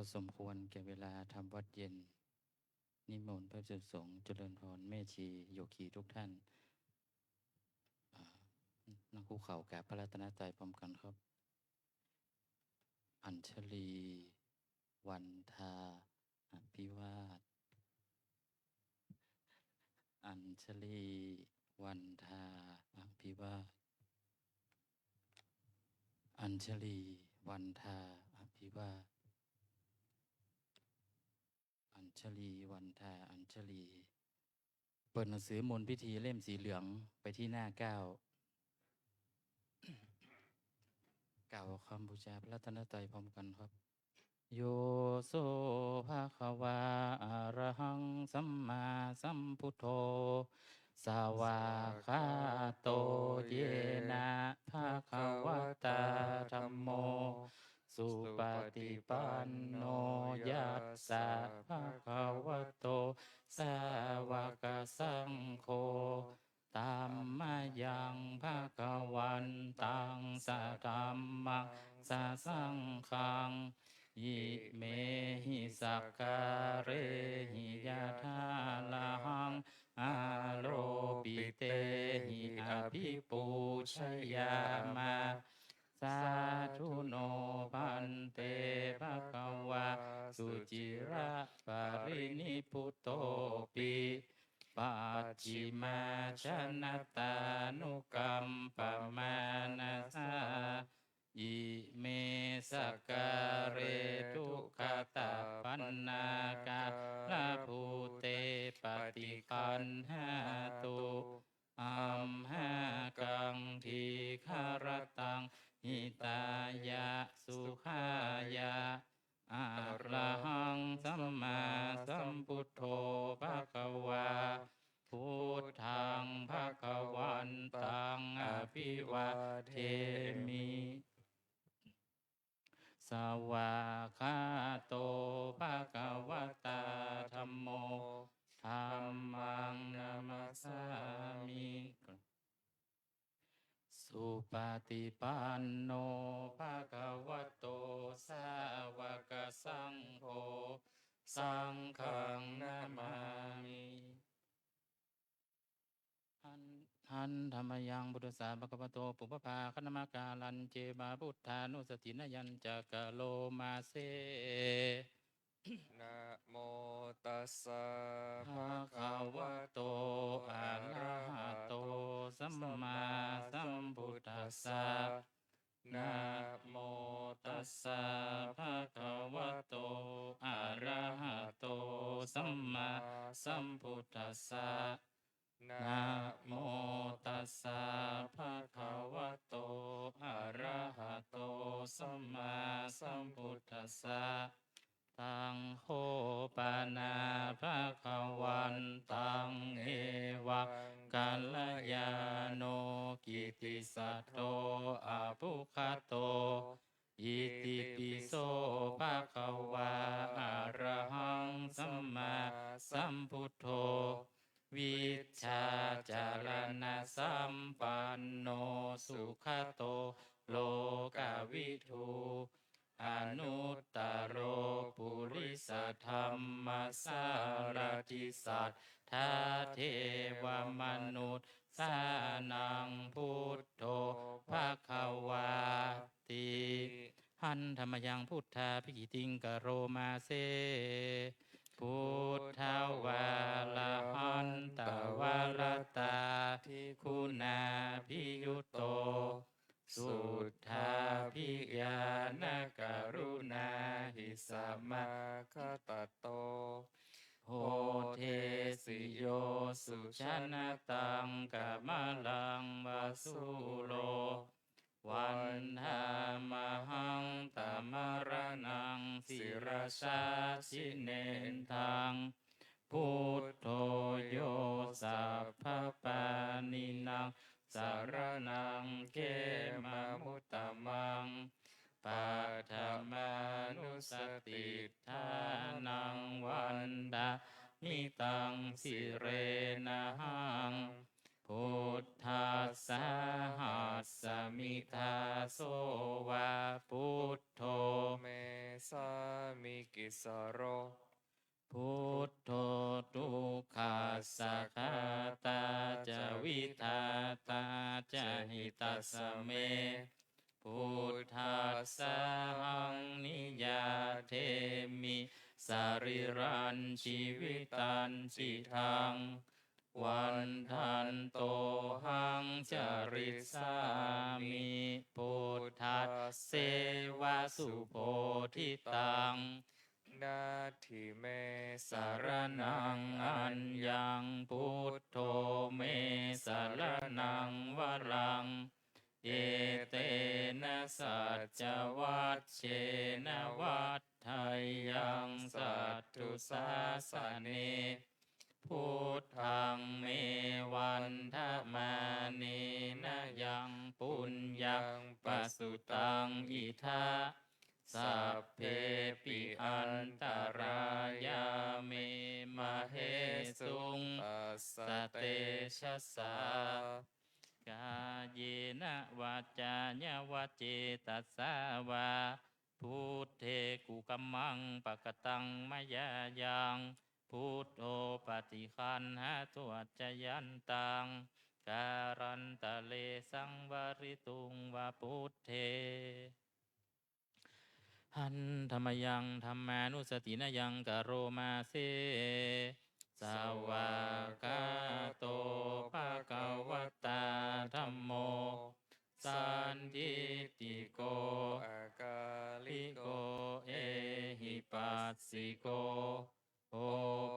ก็สมควรแก่เวลาทำวัดเย็นนิมนต์พระภิกษุสงฆ์เจริญพรแม่ชีโยคีทุกท่านนั่งคู่เข่ากราบพระรัตนตรัยพร้อมกันครับอัญชลี วันทาอภิวาทอัญชลี วันทาอภิวาทอัญชลี วันทาอภิวาทอัญชลี วันทาอัญชลีเปิดหนังสือมนต์พิธีเล่มสีเหลืองไปที่หน้า9 กล่าวคำบูชาพระรัตนตรัยพร้อมกันครับโยโสภะคะวาอะระหังสัมมาสัมพุทโธสวากขาโตเยนะภะคะวะตาธัมโมสุปฏิปันโนยัสสะภะคะวะโตสาวกสังโฆธัมมายังภะคะวันตังสะธัมมังสะสังฆังอิเมหิสักการะหิยะถาละหังอาโลปิเตหิอภิปูชยามะสาธุโนพันเตภะคะวะสุจิระปรินิพุตโตปิปัจฉิมาชนะตานุกัมปมานาสาอิเมสกการะทุกขตาปันนากาลภูเตปฏิคันหาตุอัมหากังทีคารตังหิตายะสุขายะอะระหังสัมมาสัมพุทโธภะคะวาพุทธังภะคะวันตังอภิวาเทมิสวากขาโตภะคะวะตาธัมโมธัมมังนามัสสามิสุปฏิปันโนภะคะวะโตสาวกสังโฆสังฆังนามามิหันธรรมยังพุทธสสะภะคะวะโตปุพพาคณมกาลันเจบาพุทธานุสตินยัญจักโลมาเสนะโมตัสสะภะ ภะ คะ คะ วะ วะ โต โต อะ อะ ระ ระ หะ หะ โต โต สัม สัม มา มา สั สั ม ม พุ พุ ท ท ธั ธั ส ส สะ สะ นะ นะ โม โม ตั ตั ส ส สะ สะ ภะ ภะ คะ คะ วะ วะ โต โต อะ อะ ระ ระ หะ หะ โต โต สั สั ม ม มา มา สั สั ม ม พุ พุ ท ท ธั ธั ส ส สะ สะ นะ นะ โม โม ตั ตั ส ส สะ สะ ภะ ภะ คะ คะ วะ วะ โต โต อะ อะ ระ ระ หะ หะ โต โต สั สั ม ม มา มา สั สั ม ม พุ พุ ท ท ธั ธั ส ส สะ สะ ตังโฆปนาภะคะวันตังเอวะกัลยาโนกิติสัทโธอะภุคโตอิติปิโสภะคะวะอะระหังสัมมาสัมพุทโธวิชชาจารณะสัมปันโนสุขโตโลกวิทูอนุตตโรปุริสธรรมสารติสัทธาเทวมนุษย์สานังพุทโธภะคะวาติหันธรรมยังพุทธาภิกิติงกโรมาเซพุทธวาลาหันตวรตาคุณาภิยุตโตสุทธาภิญาณกรุณาหิสัมมา คตโต โพเทสิโยสุชนะตังกามลังวาสุโลวันธามหังตมรณังศิรชาชิเนนทังพุทโธโยสัพพปานินังสารนังเขมมุตตมังปัฏฐมานุสติทานังวันดามิตังสิเรนะหังพุทธัสสะหัสสมิทาโสวาพุทโธ เมสามิเก สโร พุทโธทุกขัสสะคาตาจะวิทาตาจะหิตัสสะเม พุทธัสสะหังนิยาเทมิสริรันชีวิตันสิทังวันทันโตหังจริสามิพุทธัสเสวะสุโพธิตังนาทิเมสารนังอัญญังพุทโธเมสารนังวรังเอเตนะสัจจวัชเชนะวัฏไทยังสัตตุสาสเนพุทธังเมวันทมาเนนะยังปุญญังปัสสุตังอิทาสัพเพปิอันตรายาเมมะเหสุงปัสส ส เต เตชะสากาเยนะวาจาญาวาเจตัสสาวาพุทเทกุกัมมังปะกตังมะยายังพุทโธปฏิคันหาตัวจยันตังการันตะเลสังวริตุงวาพุทเทหันธรรมยังธรรมานุสตินะยังกะโรมาเซสวากาโตภะคะวะตาธัมโมสันทิติโก อากาลิ ลิ โก โกเอหิปัสสิโกโอ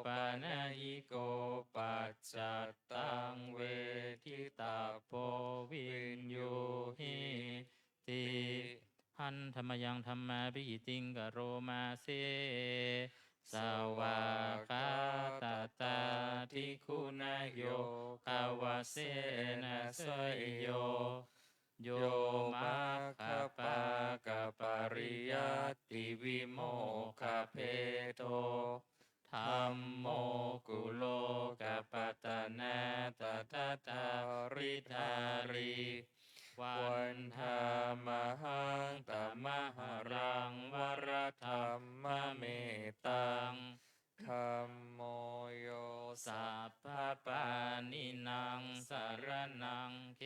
ปานายิโกปัจจัตตังเวทิตาโพวินยูหิติหันธรรมยังธรรมาปิติงกะโรมาเซสวากาตาตาทิคุณโยคาวาเสนะเสยโยโยมัคคปากะปริยัตติวิโมคคเพโตธัมโมกุโลกะปัตตนาตถาตาริธารีวันธามหังตมหรังวรธรรมเมตังธัมโมโย สัพพปานินังสารนังเข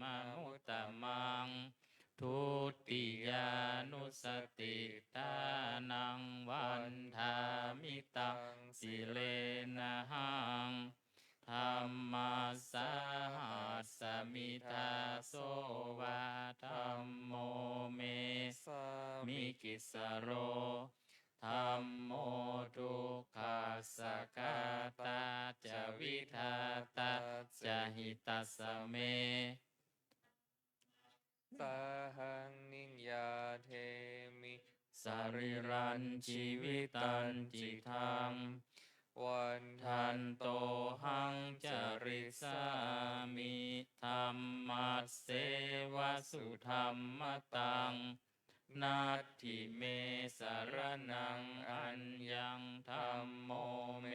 มมุตตมังทุติยานุสติทานังวันทามิตังสิเลนะหังธรรมัสสหัสสมิทาโสวาธัมโมเม สา มิกิสโรธัมโมทุกขัสสะกาตาจะวิทาตาจะหิตัสสะเม สาหังนิยยาเทมิ สริรันชีวิตันจิทัง วัน ทันโตหังจริสามิธรรมัสเสวะสุธรรมตังนัตถิเมสารนังอัญญังธัมโมเม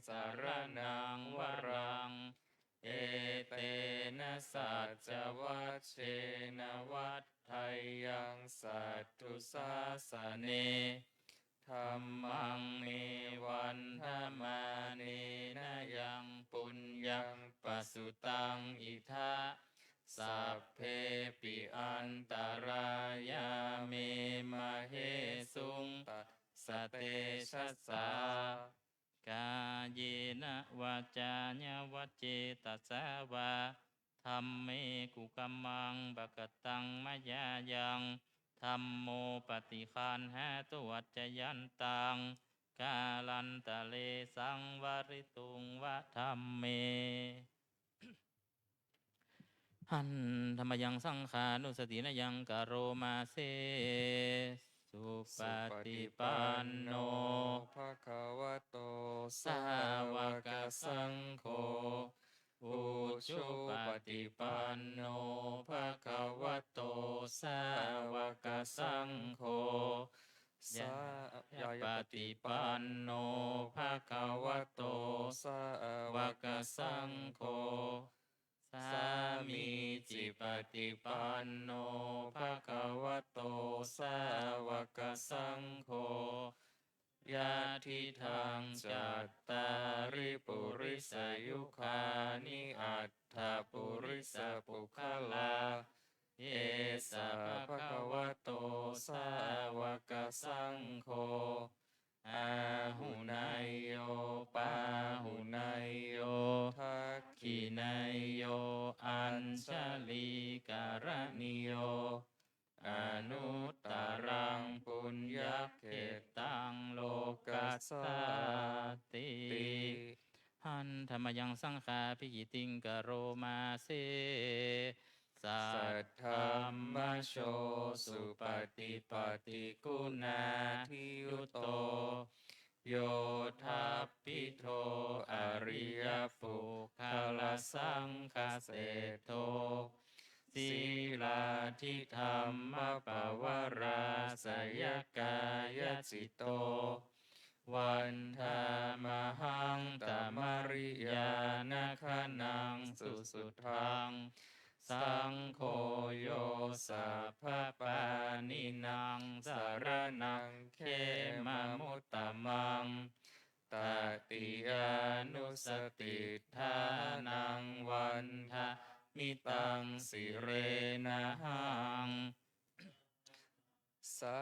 สารนังวรังเอเตนะสัจจวัชเชนะวัฏไทยังสัตตุสาสเนธัมมังเมวันธมาเนนะยังปุญญังปัสสุตังอิทาสัพเพปิอันตรายาเมมะเหสุงสเตชะสากาเยนะวาจาญาวจเจตัสสาวาธัมเมกุกัมมังปะกตังมะยายังธัมโมปฏิคันหาตุวัจจยันตังกาลันตะเลสังวริตุงวะธัมเม หันธรรมยังสังขานุสตินะยังกะโรมาเซสุป สุป ฏิ ฏิ ปั ปั น น โน โนภะคะวะโต สาวกสังโฆอุชุปฏิปันโนภะคะวะโตสาวกสังโฆ สาย ะปฏิปันโนภะคะวะโต สาววก ก สังโฆสามีจิปฏิปันโนภะคะวะโตสาวกสังโฆ ยะทิทังจัตตาริปุริสยุคานิอัตถปุริสปุคลาเยสะภะคะวะโตสาวกสังโฆอาหุนายโยปาหุนายโยทักขินายโยอัญชลีการณิโยอนุตตรังปุญญเขตังโลกัสสาติหันธรรมยังสังฆาภิกิติงกโรมาเสสัทธัมมโชสุปฏิปัตติกุณาทิยุตโตโยทัพพิโทอริยปุคลสังคเสโทศีลาทิธรรมปวาราสยกายจิตโตวันธามหังตมริยานคนังสุสุทังสังโฆโยสัพพปานินางสารนังเขมมุตตมังตติยานุสติทานังวันทามิตังสิเรนะหังสหั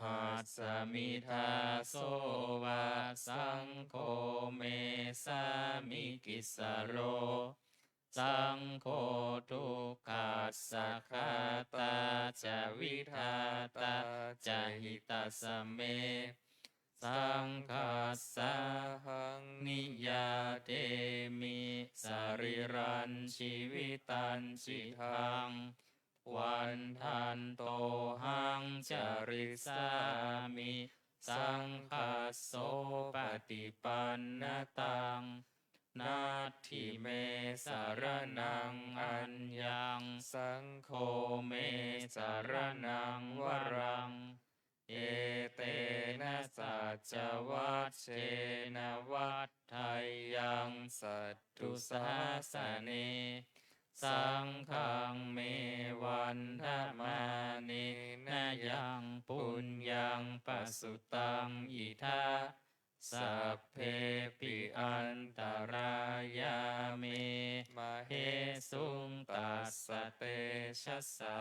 หั ส สมิทาโสวาสังโฆเมสามิกิสโรสังโฆทุกขัสสะคาตาจะวิทาตาจะหิตาสเมสังคัสสะ หัง นิยาเตมิสริรันชีวิตันชิทังวันทันโตหังจริสามิสังคัสโสปฏิปันนตังนาทิเมสารนังอัญญังสังโฆเมสารนังวรังเอเตนะสัจจวัชเชนะวัฏไทยังสัตตุสาสเนสังฆังเมวันธมานินะยังปุญญังปสุตังอิทาสัพเพปิอันตรายาเม มาเห เหสุงตัสสะเตชะสา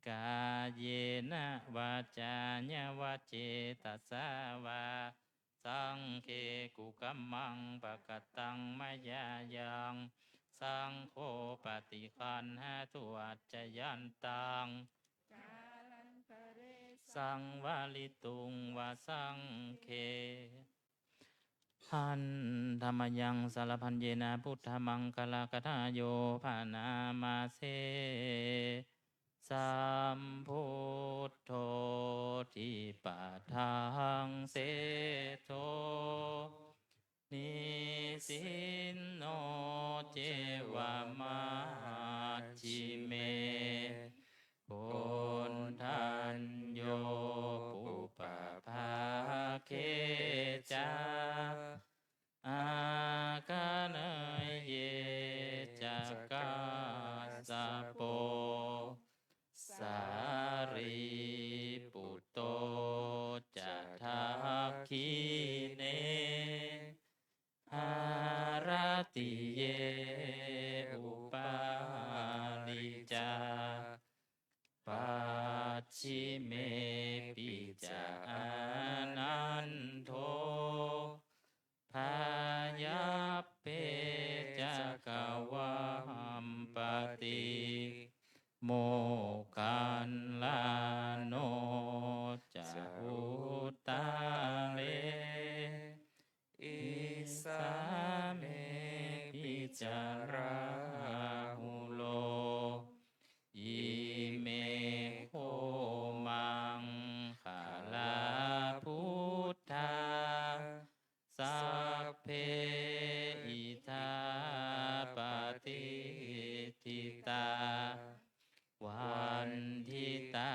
กาเยนะวาจาญวาเจตัสสาวาสังเคกุกัมมังปะกตังมายายังสังโฆปฏิคันหาตุอัจจยันตังสังวาลิตุงวาสังเคหันธรรมยังสารพันเยนะพุทธมังคลากทาโยภานามาเสสัมพุทโธทิปะทังเสโทนิสินโนเจวามาจิเมโกนทันโยปุปภาเคจาอาคาเนยเยจักกาสะโปสารีปุตโตจะทักขีเนหารติเยอุปาลิจาปัจฉิเมปิจานันโทพายาเปจักวัมปติโมกันลาโนจะอุตตาเลอิสาเมปิจาราหุโลอิเมโคมังคาลาพุทธาสัพเพอิทาปฏิทิตาวันทิตา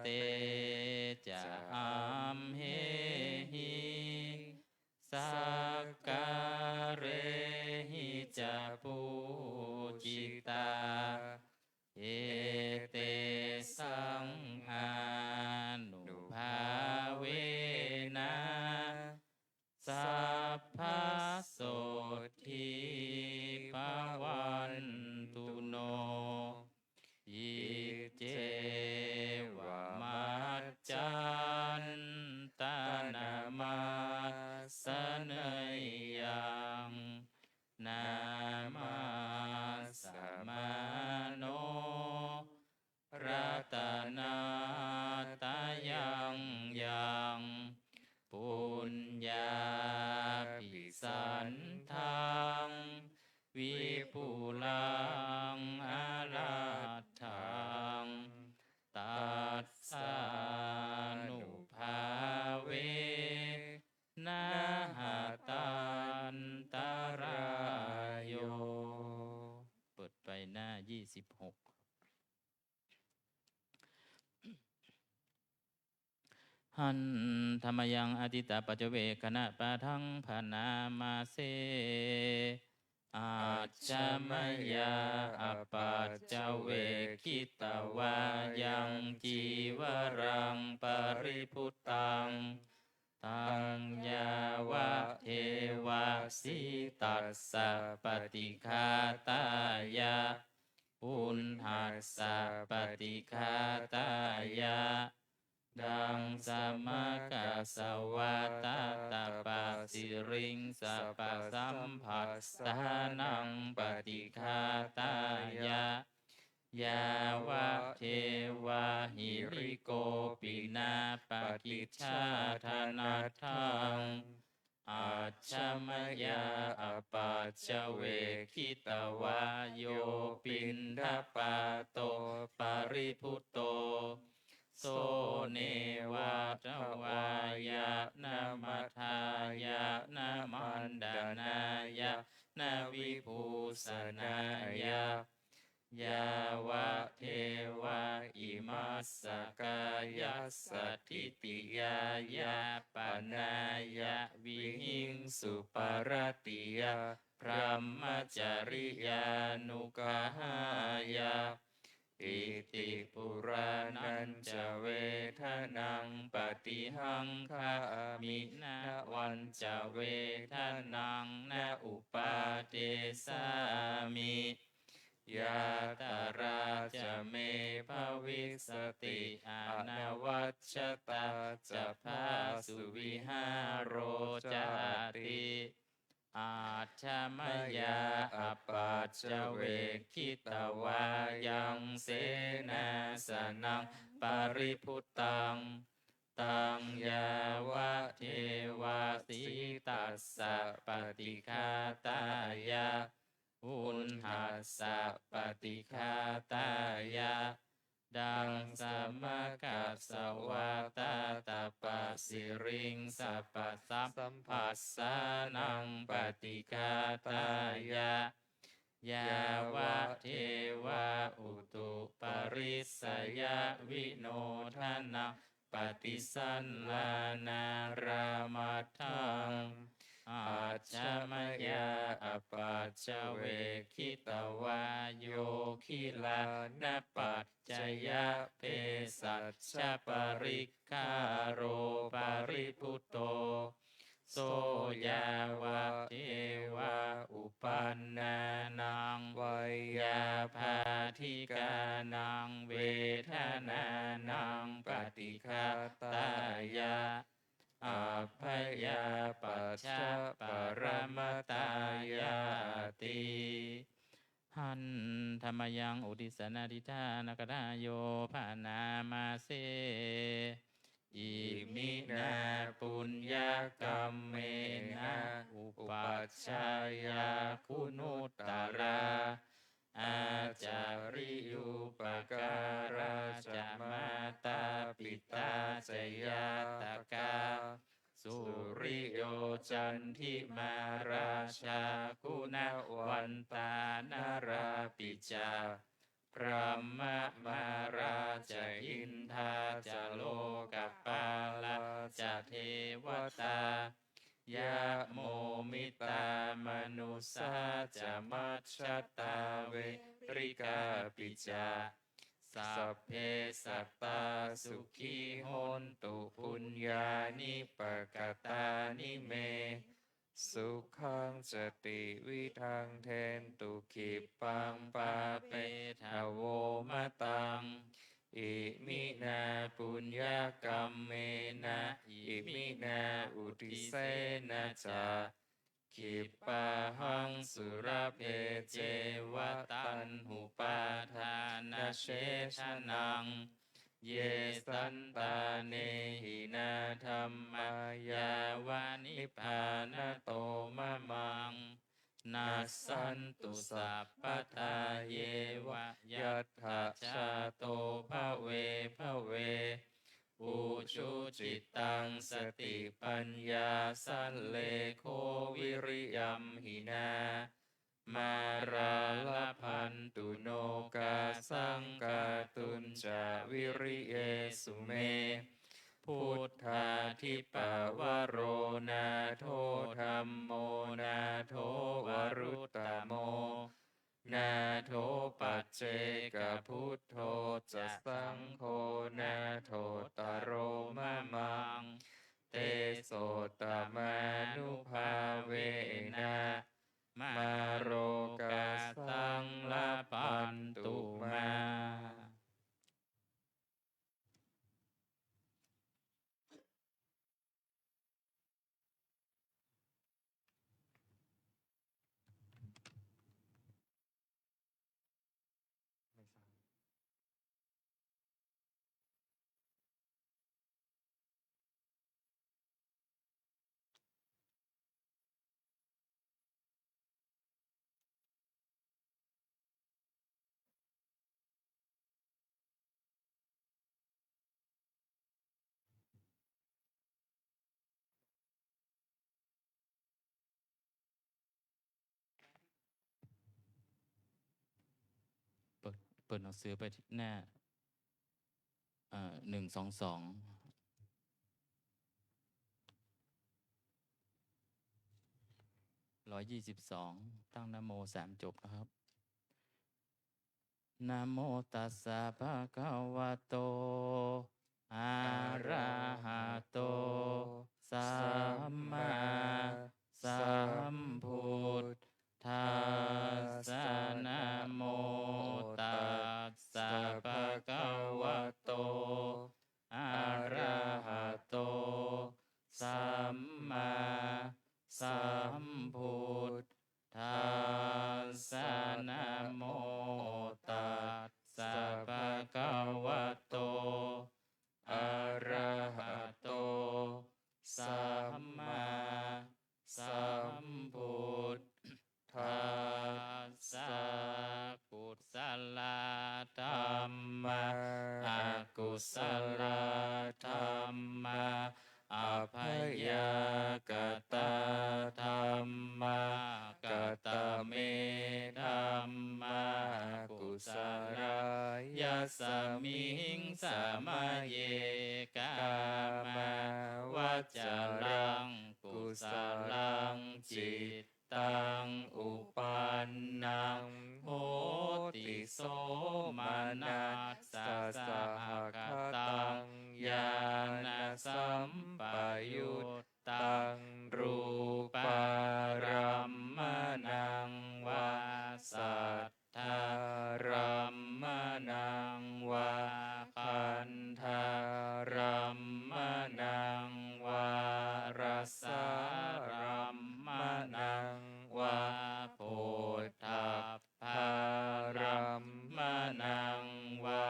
เตจะอัมเหหิสักการะหิจะปูจิตาเอเตสังอานุภาเวนะ ลังอาราธังตัสสานุภาเวนะหะตันตรายโยเปิดไปหน้า26หันธรรมยังอติตาปัจเจเวคณะปะทังพนามาเสอาจมยาอปัจจเวคิตวายังจีวรังปริพุตตังตังยาวะเทวะสิตัสสะปฏิฆาตายะปุณหัสสะปฏิฆาตายะดังสมกัสสวะตาตาปัสสิริงสัพพสัมผัสสานังปฏิฆาตายะยาวะเทวะหิริโกปินาปฏิชาธนาทังอาชมยาอปัจจเวคิตวาโยปินทปาโตปริพุตโตโสเนวาทวายะนามัทายะนามันดานายะนาวิภูสนายะยาวะเทวะอิมัสสกายะสัทธิติยายะปนายะวิหิงสุปรติยะพระมจริยานุกหายะอิติปุรานันจะเวทนังปฏิหังคามินาวันจะเวทนังนาอุปาเทสามิยาตาราจะเมภวิสติอนวัชชตาจะพาสุวิหารโรจาติอาชมยาอปัจจเวคิตวายังเสนาสนังปริพุตตังตังยาวะเทวาสิตัสสะปฏิฆาตายะอุณหัสสะปฏิฆาตายะดังสมกัสสวะตาตาปัสสิริงสัพพสัมผัสสานังปฏิฆาตายะยาวะเทวะอุตุปริสยวิโนทนาปฏิสันลานารามัทธังอาชมยาอปัจจเวคิตวาโยคิลานปัจจยะเพสัชปริคาโรปริพุตโตโสยาวะเทวะอุปันนานังวยาภาธิกานังเวทนานังปฏิฆาตายะอัพพยาปัชชะปรมตายาติหันธรรมยังอุทิสนาทิธานกดาโยภานามาเสอิมินาปุญญกรรมเมนะอุปัชฌายาคุณุตตราอาจาริยุปการาจามาตาปิตาจยาตกาสุริโยจันทิมาราชาคุณวันตานาราปิจาพระมะมาราจะอินทาจะโลกปาลาจะเทวตายะโมมิตามนุสาจะมัชฌตตาเวริกาปิจาสัพเพสัตตาสุขีโหนตุปุญญานิปกตานิเมสุขังสติวิทังเทนตุขิปังปาเปทาโวมะตังอิมินาปุญญกรรมเมนะอิมินาอุทิเสนะจาขิปะหังสุรเพเจวตันหุปาทานาเชชนังเยสันตาเนหินาธัมมายาวานิพานโตมะมัง นัสสันตุสัพพทาเยวะยัตถาชาโตภเวภเวอุชุจิตตังสติปัญญาสัลเลโควิริยัมหินามาราลพันตุโนกาสังกาตุนจาวิริเยสุเมพุทธาทิปวโรนาโทธัมโมนาโทวรุตตโมนาโทปัจเจกพุทโธจะสังโฆนาโทตโรมะมังเตโสตมานุภาเวนะมาโรกาสังละปันตุมาเปิดหนังสือไปที่หน้า122 122ตั้งนะโม3จบนะครับนะโมตัสสะภะคะวะโตอะระหะโตสัมมาสัมพุทธัสสะนะโมตัสสะภะคะวะโตอะระหะโตสัมมาสัมพุทธัสสะนะโมตัสสะภะคะวะโตอะระหะโตสัมมาสัมพุทธัสสะกุศลธรรมะอกุศลธรรมะอภยากตาธรรมะกตเมธรรมะกุศลายาสมิงสมาเยกามวัจจรังกุศลังจิตตังอุปันนังโหติโสมานัสสะสหคตังญาณสัมปยุตตังรูปารัมมนังวาสัทธารัมมนังวาคันธารัมมนังวารสารัมมนังวาโพธาภารัมมนังวา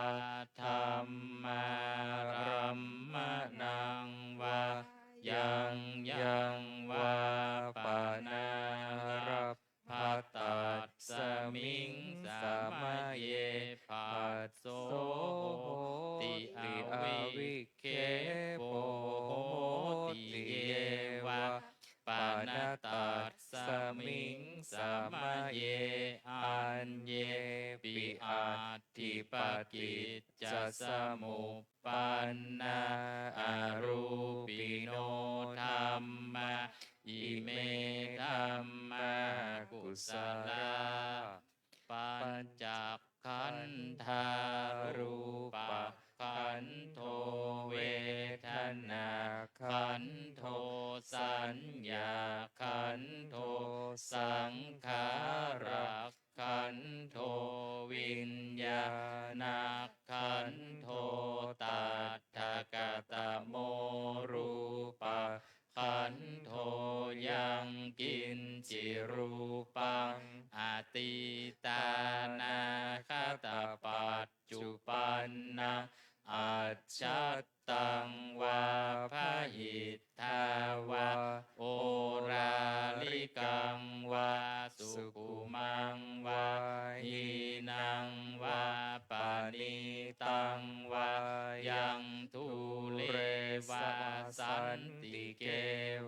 ธัมมารัมมนังวายังวาปานารับภัตตัสสมิงสมาเยภัสโสติอวิเคโปโหติเยวะปานาตัสสมิงสมาเยอันเยปิอัตถิปกิจจสมุปปันนาอารูปิโนธัมมะอิเมธัมมากุศลาปัญจขันธารูปขันโทเวทนาขันโทสัญญาขันโทสังขารักขันโทวิญญาณขันโทตัทธกตโมรูปะขันโทยังกินจิรูปังอาติ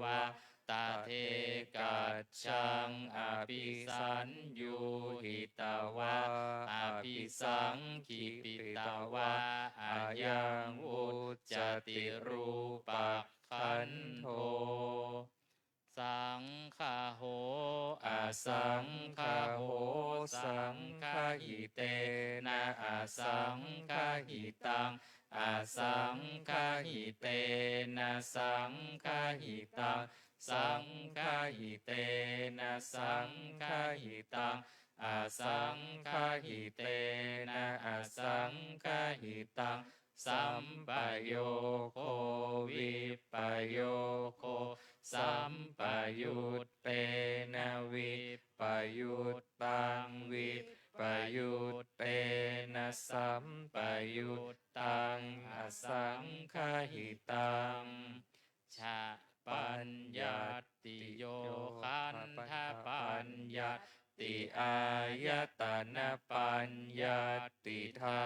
วะตาเทกัจฉังอภิสัญญูหิตาวะอภิสังขิปิตาวะอายังวุจจติรูปักขันโธสังฆาโหอาสังฆาโหสังฆาหิเตนะอาสังฆาหิตังอาสังฆาหิเตนะสังฆาหิตังสังฆาหิเตนะสังฆาหิตังอาสังฆาหิเตนะอาสังฆาหิตังสัมปโยโควิปโยโคสัมปยุตเตนะวิปยุตตังวิปยุตเตนะสัมปยุตตังอสังฆาหิตังชะปัญญาติโยขันธปัญญาติอายตนะปัญญาติธา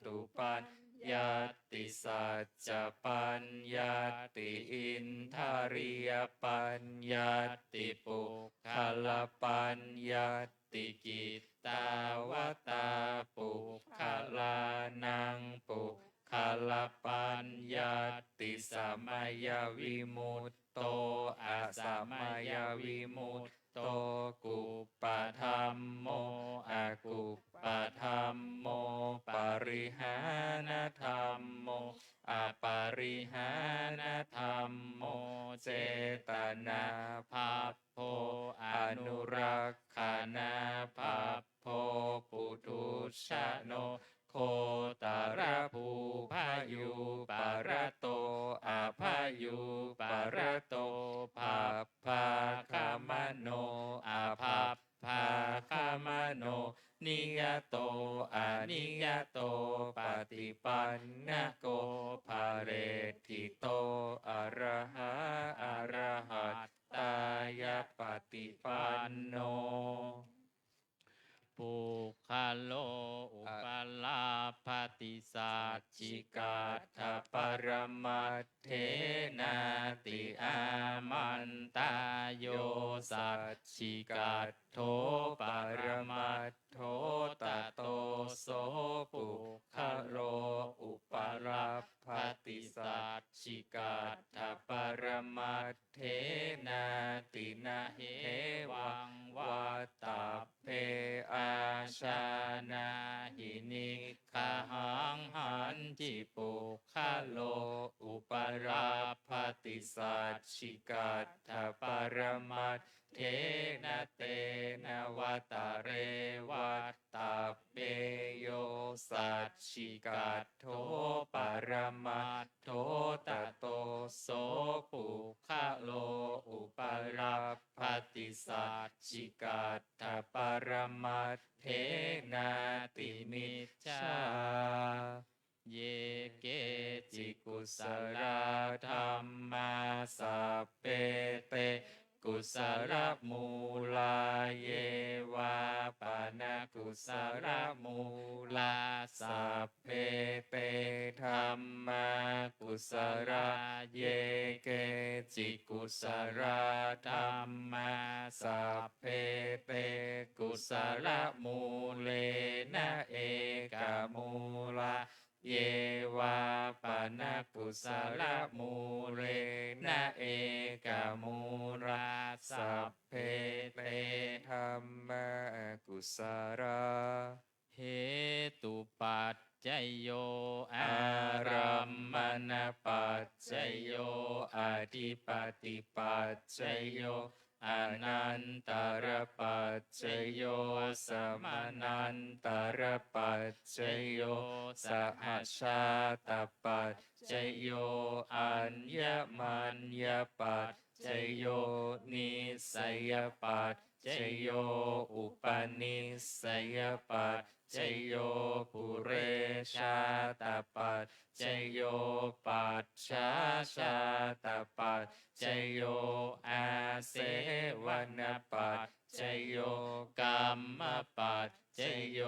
ตุปัญญาติสัจจะปัญญาติอินทาริยปัญญาติปุคละปัญญาติกิตตาวตาปุคลานังปุคละปัญญาติสัมมายวิมุตโตอะสัมมายวิมุตโตกุปปะธัมโมอะกุปปะธัมโมปริหานธัมโมอปาริหานธัมโมเจตนาภาพโพอนุรักขานาภาพโพปุถุชโนโคตาระภูพายุปาระโตอาพายุปาระโตภาพาคามโนอาภาพาคามโนนิยโตอานิยโตปฏิปันนะโกภาเรติโตอะระหะอะระหัตตายะปฏิปันโนปุคโลอุปลาภติสัจจิกาทปรมัตเถนาติอามันตาโยสัจจิกาโทปรมัตโทตโตโสปุคโลอุปลาภติสัจจิกาทปรมัตเถนาตินะเหวังวัตตาเพอาชานาหินิคหังหันจิปุคโลอุปราภติสัจฉิกาทปรมัตเทนะเตนะวัตเรวัตตาเปโยสัจฉิกาโทปรมัตโทตโตโสปุคโลอุปราภติสัจฉิกาทปรมัตเทนาติมิจฉาเยเกจิกุสลธรรมาสัพเพเตกุสลมูลาเยวาปานากุสลมูลาสัพเพเตธรรมากุสลาเยเกจิกุสลธรรมาสัพเพเตกุสลมูเลนะเอกมูลาเยวาปานากุสลมูเรนะเอกมูราสัพเพเตธรรมกุสลาเหตุปัจจโยอารัมมณปัจจโยอธิปติปัจจโยอนันตรปัจจโยสมานันตรปัจจโยสหชาตปัจจโยอัญญมัญญปัจจโยนิสัยปัจจโยอุปนิสัยปัจจโยปุเรชาตปัจจโยปัจฉาชาตปัจจโยอาเสวนปัจจโยกรรมปัจจโย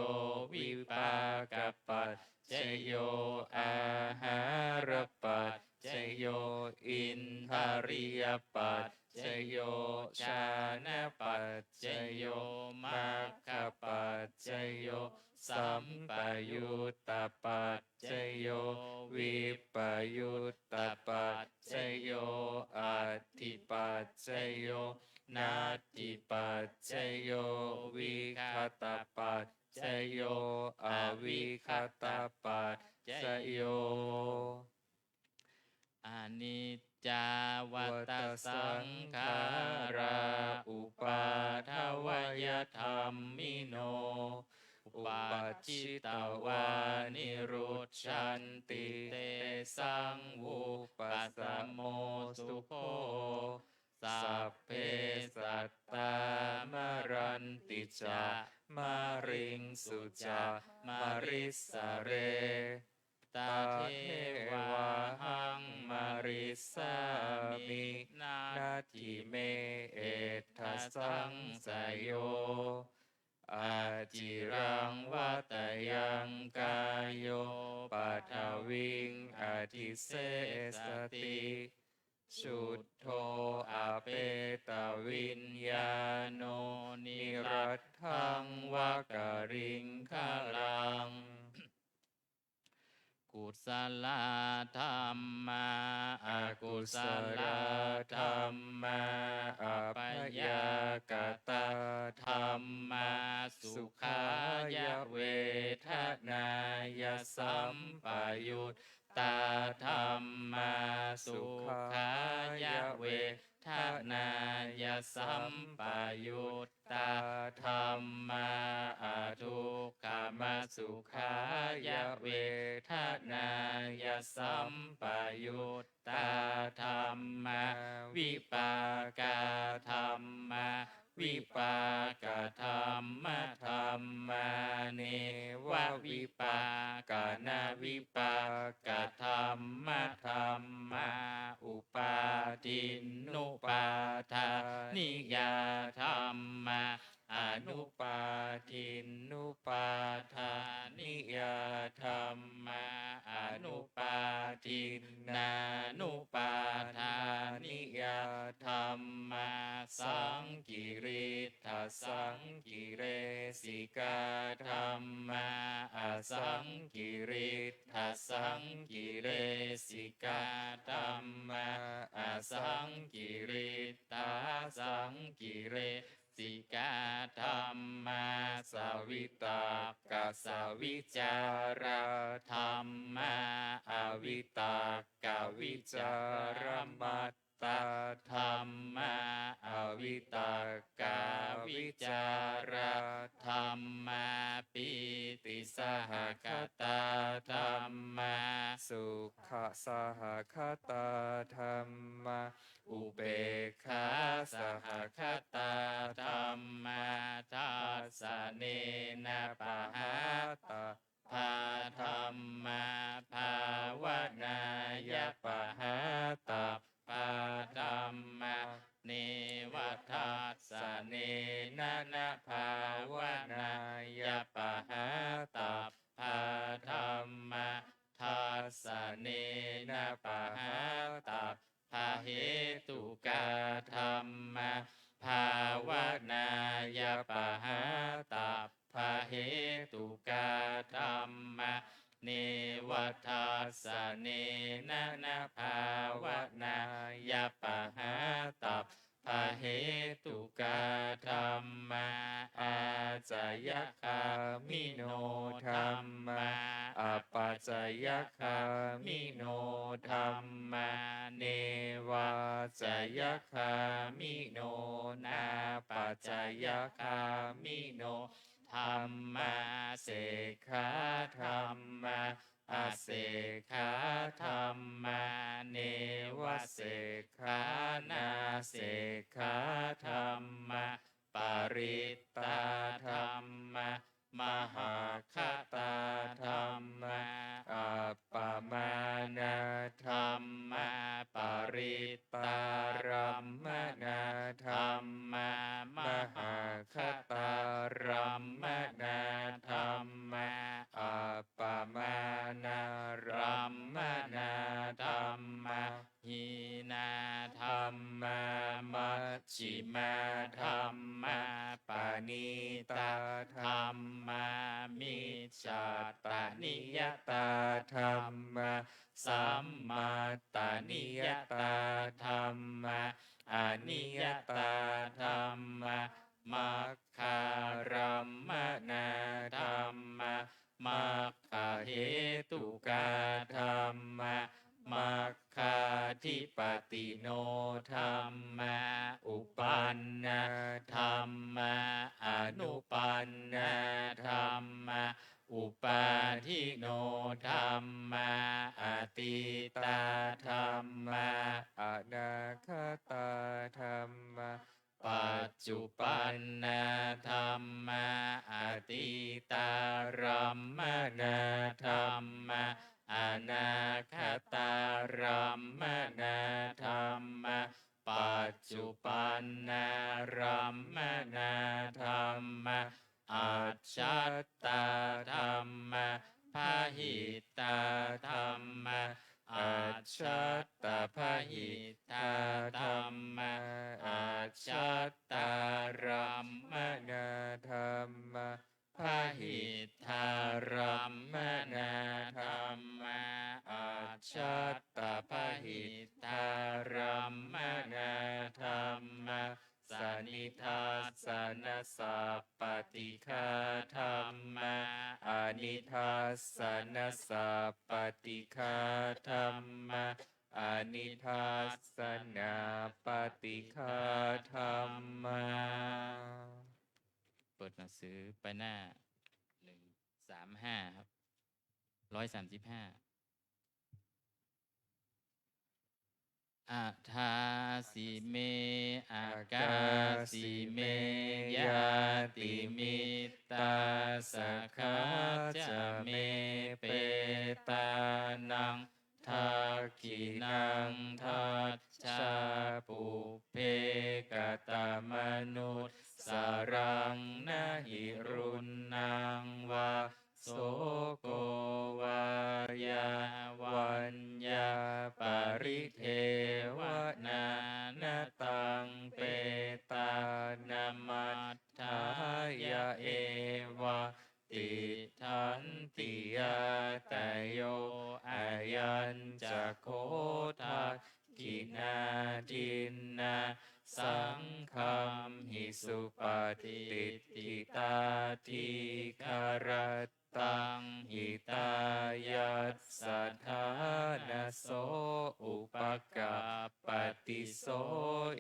วิปากปัจจโยอาหารปัจ จโยอินทาริยปัจจโยชานะปัจจโยมัคคปัจจโยสัมปยุตตปัจจโยวิปยุตตปัจจโยอัตถิปัจจโยนาทิปัจจโยวิคตปัจจโยอวิคตปัจจโยอนิจจาวัตสังขาราอุปาทวยธรรมิโนอุปัชชิตวานิรุชชันติเตสังวุปัสสโมสุโขสัพเพสัตตามรันติจามาริงสุจามาริสเรตาเทวาหังมาริสามินาทิเมเอทัสสังสยโยอาจิรังวัตยังกายโยปัทวิงอธิเสสติชุดโธอเปตวิญญาโนนิรัตถังวกริงคลังกุศลธรรมาอากุศลธรรมาอัปยากตาธรรมาสุขายเวทนายสัมปยุตตาธรรมาสุขายเวทนายสัมปยุตตาธรรมาอาทุกขมสุขายเวทนายสัมปยุตตาธรรมาวิปากาธรรมาวิปากธรรมธรรมาเนววิปากานาวิปากธรรมธรรมาอุปาทินนุปาทานิยาธรรมาอนุปาทินนุปาทานิยาธรรมาอนุปาทินนานุปาทานิยาธรรมาสังกิริทาสังกิเรสิกาธรรมาอสังกิริทาสังกิเรสิกาธรรมาอสังกิริทาสังกิเรสิกาธรรมาสวิตากะสวิจาราธรรมาอวิตากะวิจารมัตตาธรรมาอวิตากะวิจาราธรรมาปิติสหคตาธรรมาสุขสหคตาธรรมาอุเบกขาสหคตาธรรมาทัสสะเนนะปะหาตาภาธรรมาภาวนายปะหาตาภาธรรมาเนวัฏทัสสะเนนะนะภาวนายปะหาตาภาธรรมาทัสสะเนนะปะหาตาภาเหตุกาธรรมาภาวนายปะหาตาภาเหตุกาธรรมาเนวัฏทัสสะเนนะนะภาวนายปะหาตาภาเหตุกาธรรมาอาจายคามิโนธรรมาอปัจจยคามิโนธรรมาเนวาจายคามิโนนาปัจจยคามิโนธรรมาเสกขาธรรมาอาเสกขาธรรมาเนวเสกขานาเสกขาธรรมาปริตตาธรรมามหาคตาธรรมอัปปมานาธรรมปริตตารัมมนาธรรมมหาคตารัมมนาธรรมอัปปมานารัมมนาธรรม มิจฉาตานิยตาธรรมะสัมมาตานิยตาธรรมะอนิยตาธรรมะมัคคารัมมนาธรรมะมัคคาเหตุกาธรรมะมัคคาธิปติโนธรรมะอุปันนาธรรมะอนุปันนาธรรมะอุปาทิโนธรรมะอติตาธรรมะอนาคตาธรรมะปัจจุปันนาธรรมะอติตารัมมนาธรรมะอนาคตารัมมนาธรรมะปัจจุปันนารัมมนาธรรมะอัจฉตาธรรมะพาหิตาธรรมะอัจฉตาพาหิตาธรรมะอัจฉตารัมมนาธรรมะพาหิทารัมมนาธรรมะอัจฉตาพาหิทารัมมนาธรรมะสานิทัสสนสัพปติฆาธรรมะอานิทัสสนสัพปติฆาธรรมะอานิทัสสนาปฏิฆาธรรมะเปิดหนังสือไปหน้า135ครับ135อัฏฐาสิเมอากาสิเมยาติมิตตาสคาจะเมเปตานังทักขินังทัจจาปุเพกตามนุษสารังนาหิรุณนังวาโสโกวายาวัญญาปริเทวนานาตังเปตานามัตถายาเอวะติทันติยาตโยอายัญจะโคทากินาทินนาสังฆัมหิสุปฏิติตาทิคารตังหิตายัสสัทธานาโสอุปการปฏิโส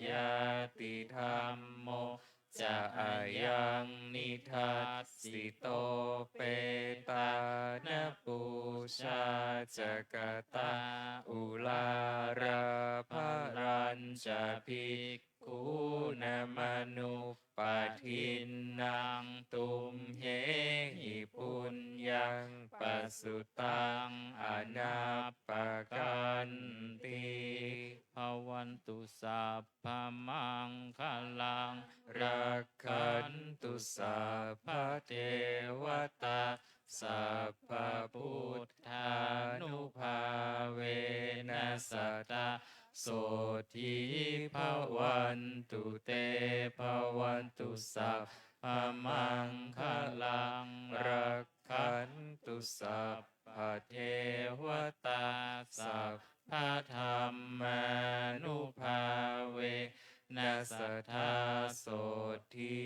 ยาติธรรมโมจะอายังนิทัสสิโตเปตานปูชาจะกตาอุลาราภรัญจะภิกขุนมนุปทินนังตุมเหหิปุญญังปัสสุตังอนาปปกันติภวันตุสัพพมังคลังรักขันตุสัพพเทวตาสัพพพุทธานุภาเวนัสตาโสทิภวันตุเตภวันตุสัพพมังคลังรักขันตุสัพพเทวตาสัพพธรรมานุภาเวนัสธาโสทิ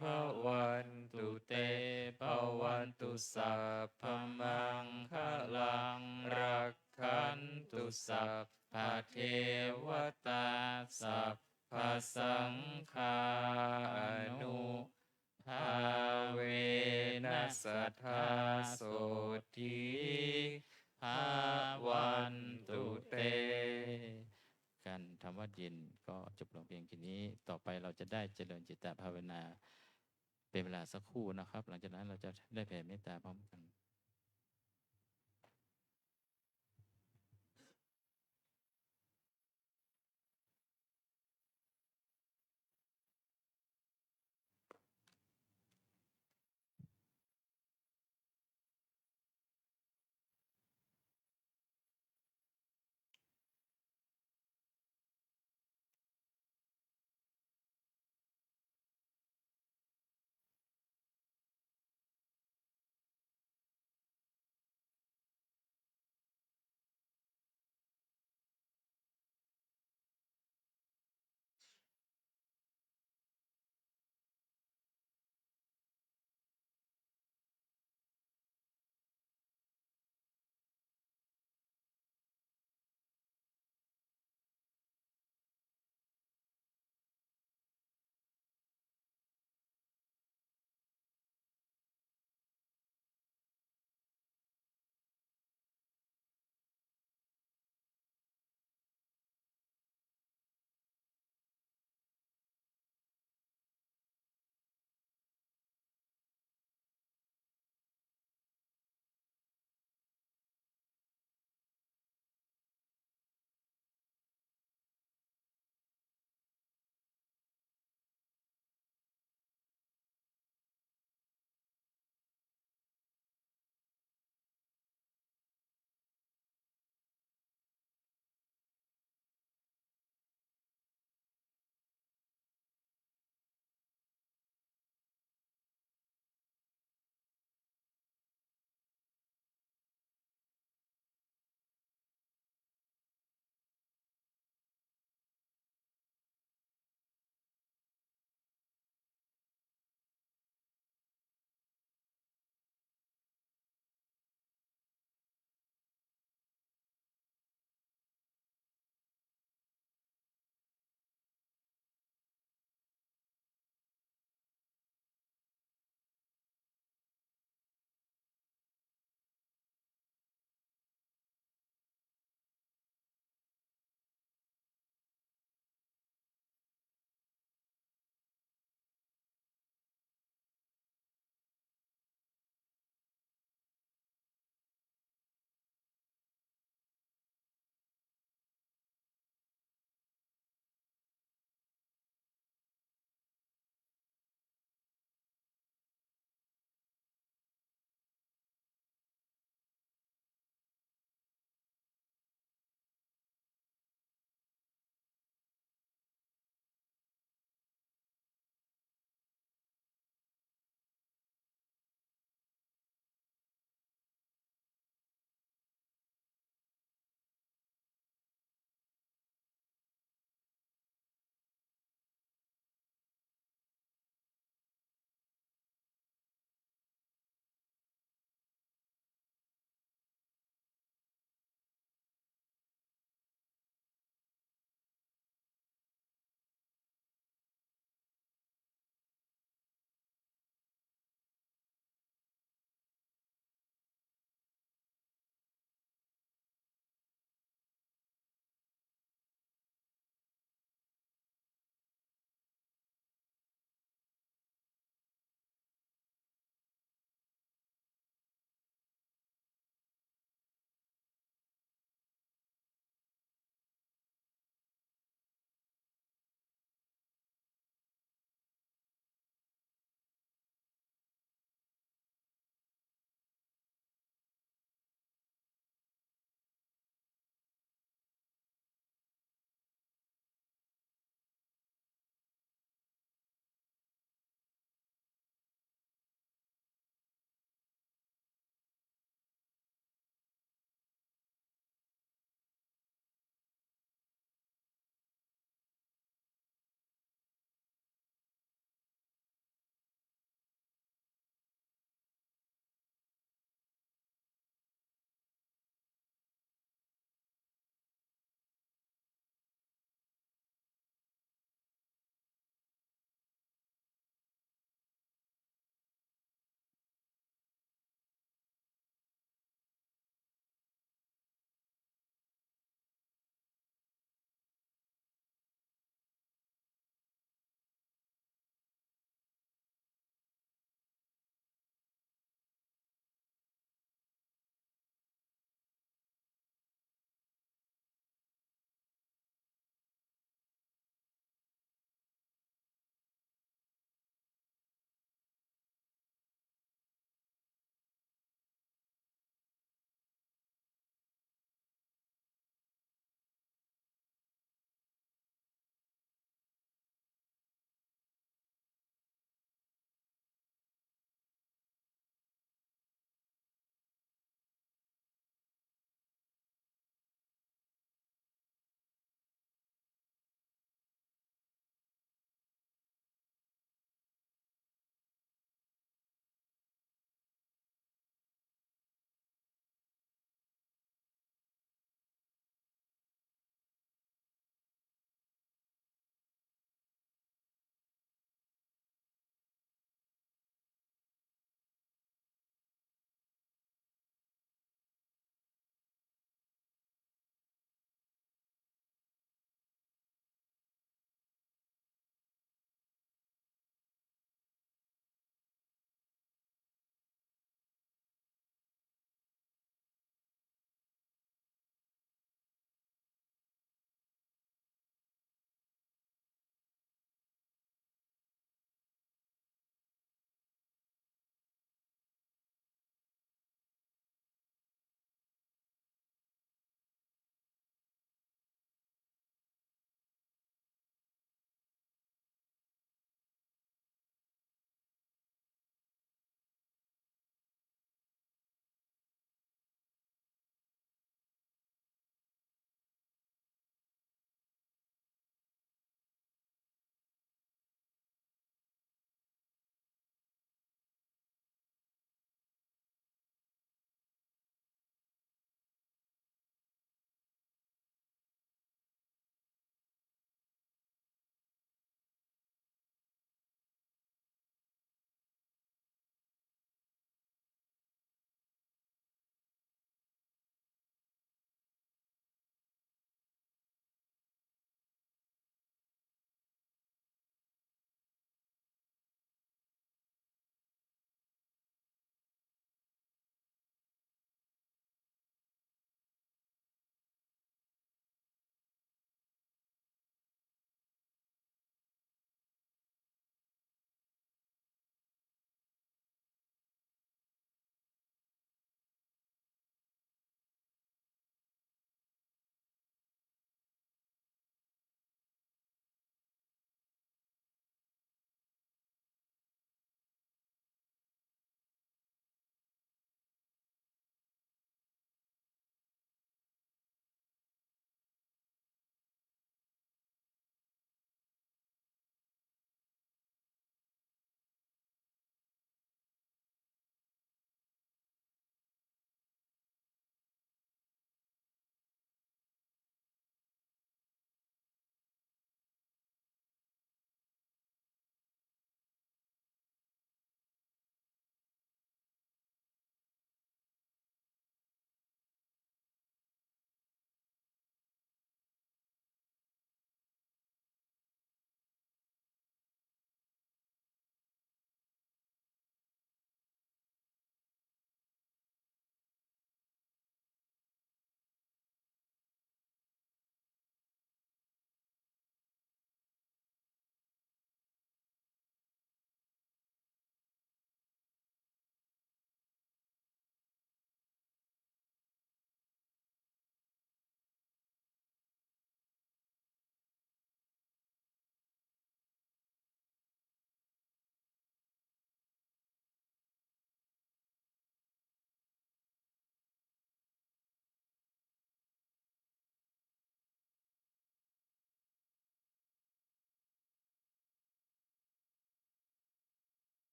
ภวันตุเตภวันตุสัพพมังคลังรักขันตุสัพพเทวตาสัพพสังฆานุภาเวนัสธาโสทิภาวันตุเตการทำวัดเย็นก็จบลงเพียงแค่นี้ต่อไปเราจะได้เจริญจิตตภาวนาเป็นเวลาสักครู่นะครับหลังจากนั้นเราจะได้แผ่เมตตาพร้อมกัน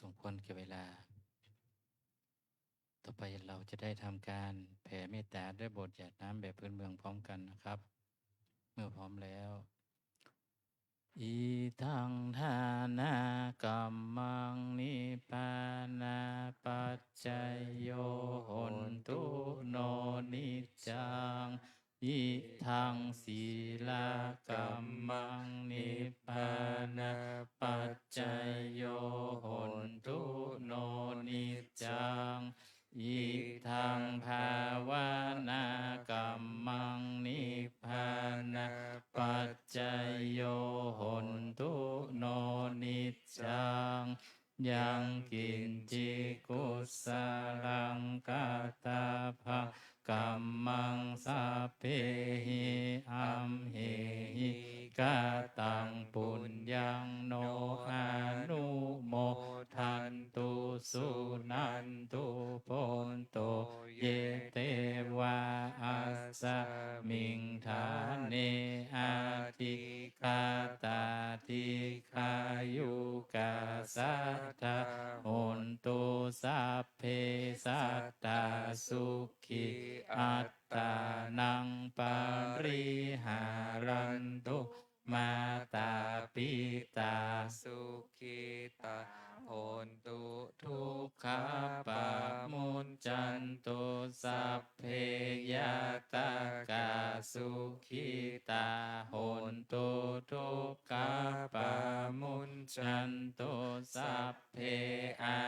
สมควรแก่เวลา ต่อไปเราจะได้ทำการแผ่เมตตาด้วยบทหยาดน้ำแบบพื้นเมืองพร้อมกันนะครับ เมื่อพร้อมแล้ว อีทังทานากัมมังนิปปานาปัจจยโยโหนตุโนนิจจังอิทังศีลากัมมังนิปปานาปัจจยโยโหนตุโนนิจจังอิทังภาวนากัมมังนิพพานาปัจจยโยโหนตุโนนิจจังยังกินจิกุสลังกาตาภะกัมมังสัพเพหิอัมเหหิกาตังปุญญังโนอานุโมทันตุสุนันตุโพนโตเยเตวะอัสสมิงฐาเนอาทิคาตาทิคายุกาสัทธาโหนตุสัพเพสัตตาสุขิอัตตานังปาริหารันตุมาตาปิตาสุขิตาโหนตุทุกข ขาปะมุนจันตุสัพเพยาตากาสุขิตาโหนตุทุกขาปะมุนจันตุสัพเพอา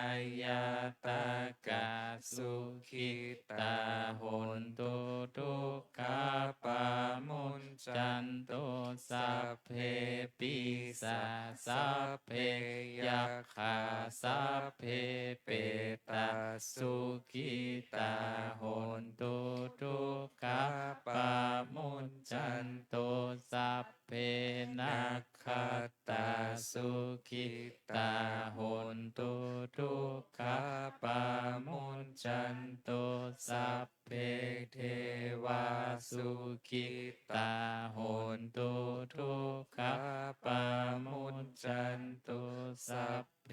ยาตากาสุขิตาโหนตุทุกขาปะมุนจันตุสัพเพปิสาสัพเพยัคขา สัพเพเปตาสุขิตาโหนตุทุกขาปะมุนจันตุสัพเพนักขตาสุขิตาโหนตุทุกขาปะมุนจันตุสัพเพเทวาสุขิตาโหนตุทุกขาปะมุนจันตุสัพเพ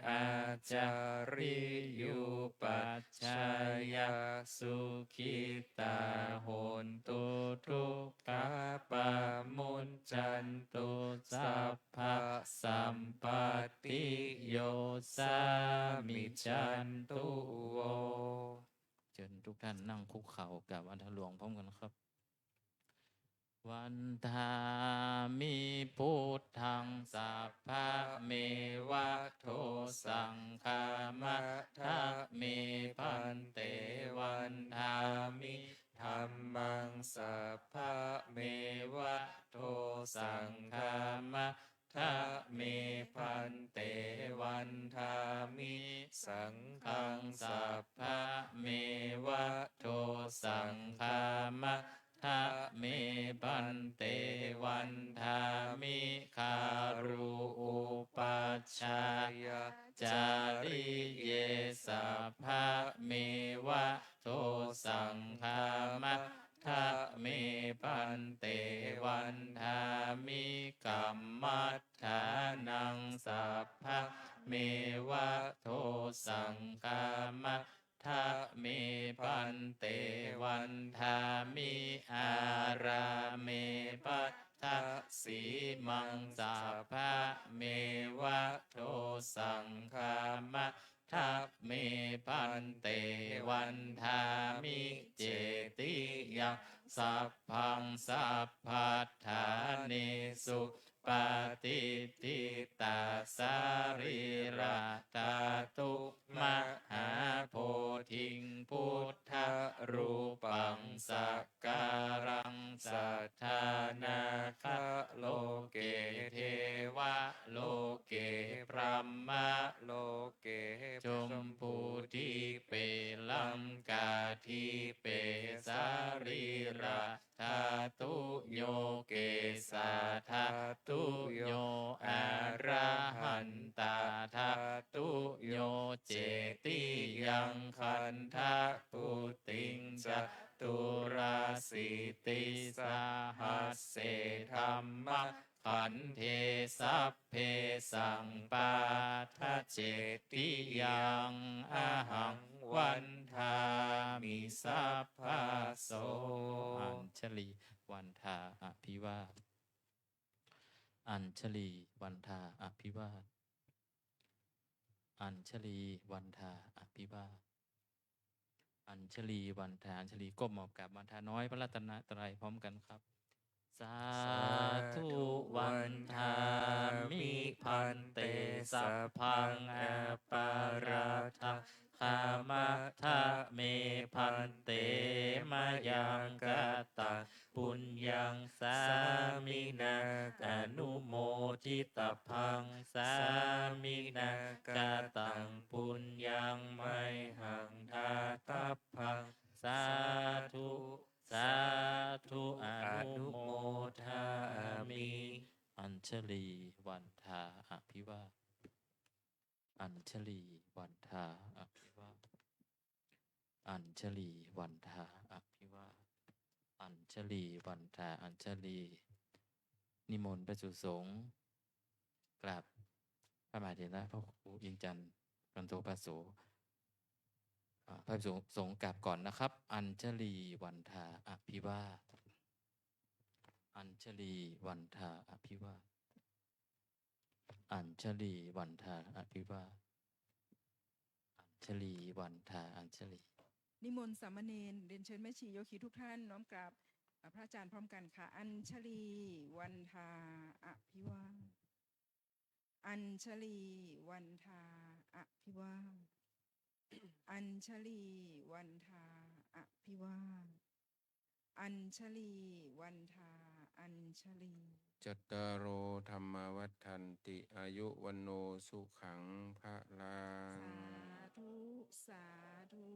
อาจาริยุปัชฌายาสุขิตาโหนตุทุกขาปะมุนจันตุสัพพะสัมปติโยสามิจันตุโวเชิญทุกท่านนั่งคุกเข่ากับอันธหลวงพร้อมกันครับ วันทามิพุทธังสัพพะเมวะโทสังฆามะทะเมพันเตวันทามิธัมมังสัพพะเมวะโทสังฆามะทะเมพันเตวันทามิสังฆังสัพพะเมวะโทสังฆามะทะเมปันเตวันทามิคารุอุปัชฌายาจาริเยสัพพะเมวะโทสังฆามะทะเมปันเตวันทามิกัมมัฏฐานังสัพพะเมวะโทสังฆามะทะเมปันเตวันทามิอาราเมปัตถสีมังสัพพะเมวะโทสังฆามะทะเมปันเตวันทามิเจติยังสัพพังสัพพัทธาเนสุปฏิทิตาสาริราตาตุมหาโพธิงพุทธรูปังสักการังสัทธานาคโลเกเทวะโลเกพรหมโลเกจมพูทิเปลัมกาทิเปสาริราธาตุโยเกสาธาตุโยอะระหันตาธาตุโยเจติยังคันทะปุติงจตุราสิติสหัสเสธัมมะ ขันเทสัพเพสังปาทะเจติยังอาหังวันทามิสัพพะโส อัญชลีวันทาอภิวาทอัญชลีวันทาอภิวาทอัญชลีวันทาอภิวาทอัญชลีวันทาอัญชลีก้มหมอบกับวันทาน้อยพระรัตนตรัยพร้อมกันครับ สาธุวันทามิพันเตสัพพังอปาราทาคามะทะเมพันเตมายังกตังปุญญังสามินาอนุโมทิตพังสามินากตังปุญญังไมหังทาตัพพังสาธุสาธุอนุโมทามิอัญชลีวันทาอภิวาทอัญชลีวันทาอภิวาทอัญชลีวันทาอภิวาทอัญชลีวันทาอัญชลีนิมนต์พระสุสงฆ์กราบพระมหาเถระพระครูอินจันทร์กันโตปัสโสพระสงฆ์กราบก่อนนะครับ อัญชลีวันทาอภิวาทอัญชลีวันทาอภิวาทอัญชลีวันทาอภิวาทอัญชลีวันทาอัญชลีนิมนต์สามเณรเรียนเชิญแม่ชีโยคีทุกท่านน้อมกราบพระอาจารย์พร้อมกันค่ะ อัญชลีวันทาอภิวาทอัญชลีวันทาอภิวาทอัญชลีวันทาอภิวาทอัญชลีวันทาอัญชลี จัตตารโอธรรมวัฏันติอายุวันโนสุขังพระลัง สาธุสาธุ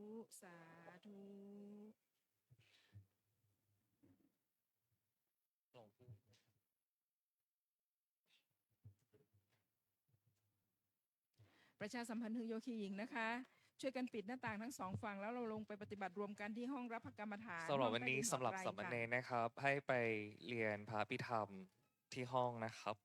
สาธุ ประชาสัมพันธ์ถึงโยคีหญิงนะคะ ช่วยกันปิดหน้าต่างทั้งสองฝั่งแล้วเราลงไปปฏิบัติรวมกันที่ห้องรับพระกรรมฐาน สำหรับวันนี้ ห้องใต้ดิ สำหรับ หอไต สามเณร ค่ะ นะครับ ให้ไปเรียนพระพิธรรมที่ห้องนะครับ